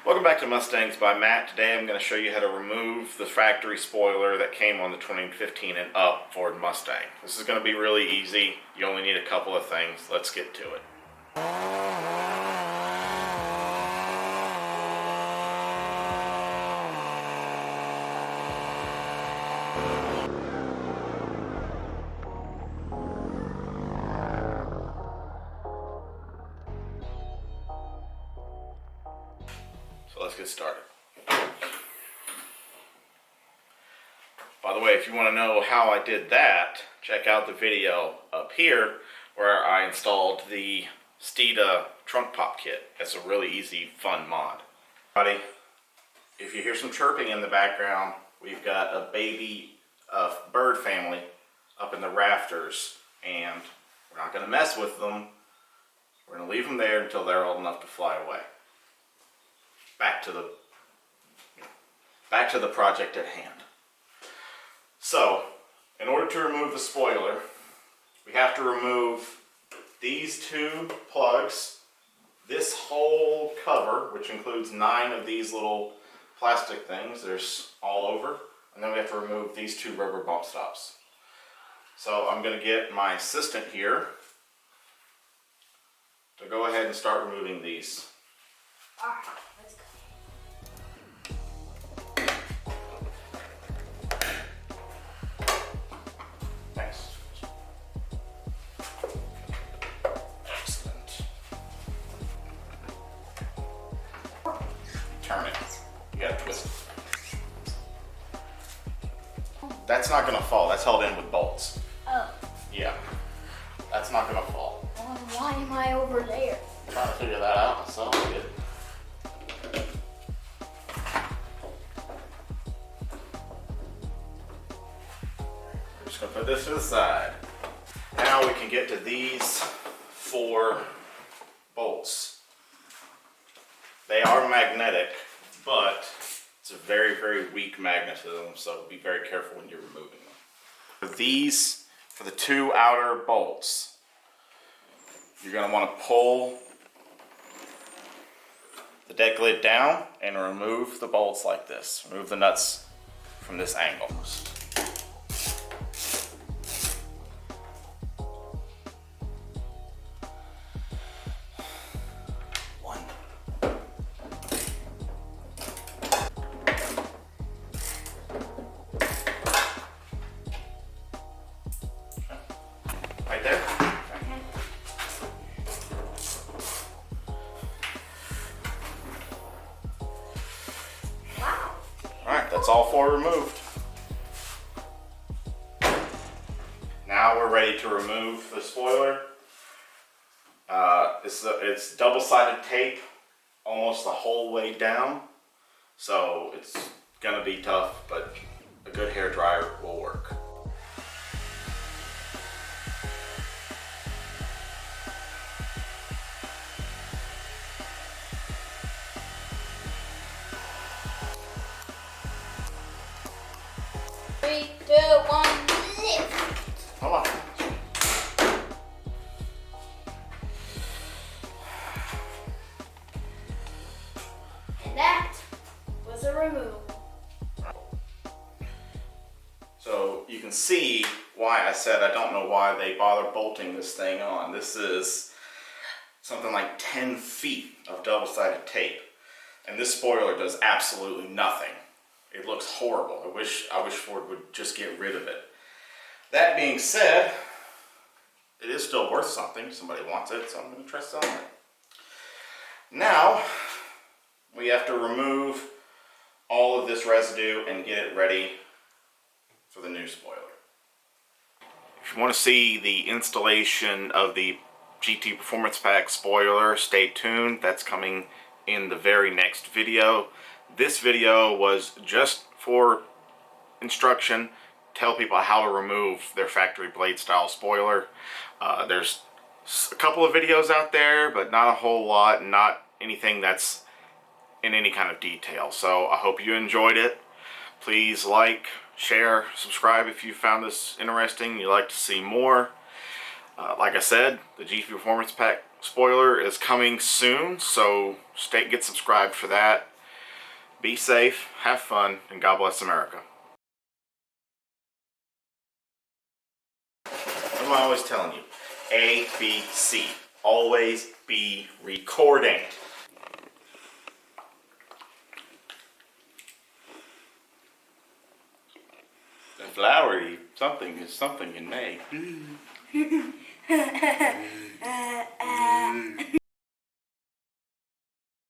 Welcome back to Mustangs by Matt. Today I'm going to show you how to remove the factory spoiler that came on the 2015 and up Ford Mustang. This is going to be really easy. You only need a couple of things. Let's get to it. So let's get started. By the way, if you want to know how I did that, check out the video up here where I installed the Steeda trunk pop kit. It's a really easy, fun mod. Buddy, if you hear some chirping in the background, we've got a baby bird family up in the rafters, and we're not going to mess with them. We're going to leave them there until they're old enough to fly away. Back to the project at hand. So, in order to remove the spoiler, we have to remove these two plugs, this whole cover, which includes 9 of these little plastic things. There's all over. And then we have to remove these 2 rubber bump stops. So I'm going to get my assistant here to go ahead and start removing these. Alright, let's go. Thanks. Excellent. Turn it. You gotta twist it. That's not gonna fall. That's held in with bolts. Oh. Yeah. That's not gonna fall. Well, why am I over there? I'm trying to figure that out myself. Good. Just gonna put this to the side. Now we can get to these 4 bolts. They are magnetic, but it's a very, very weak magnetism, so be very careful when you're removing them. For these, for the 2 outer bolts, you're gonna wanna pull the deck lid down and remove the bolts like this. Remove the nuts from this angle. Right there. Okay. Wow. Alright, that's all 4 removed. Now we're ready to remove the spoiler. It's double-sided tape almost the whole way down, so it's gonna be tough, but a good hair dryer will work. Three, two, one, lift. Hold on. And that was a removal. So you can see why I said I don't know why they bother bolting this thing on. This is something like 10 feet of double-sided tape. And this spoiler does absolutely nothing. It looks horrible. I wish Ford would just get rid of it. That being said, it is still worth something. Somebody wants it, so I'm going to try selling it. Now, we have to remove all of this residue and get it ready for the new spoiler. If you want to see the installation of the GT Performance Pack spoiler, stay tuned. That's coming in the very next video. This video was just for instruction, tell people how to remove their factory blade style spoiler. There's a couple of videos out there, but not a whole lot, not anything that's in any kind of detail. So I hope you enjoyed it. Please like, share, subscribe if you found this interesting, you'd like to see more. Like I said, the GT Performance Pack spoiler is coming soon, so get subscribed for that. Be safe, have fun, and God bless America. What am I always telling you? A, B, C. Always be recording. The flowery something is something in May.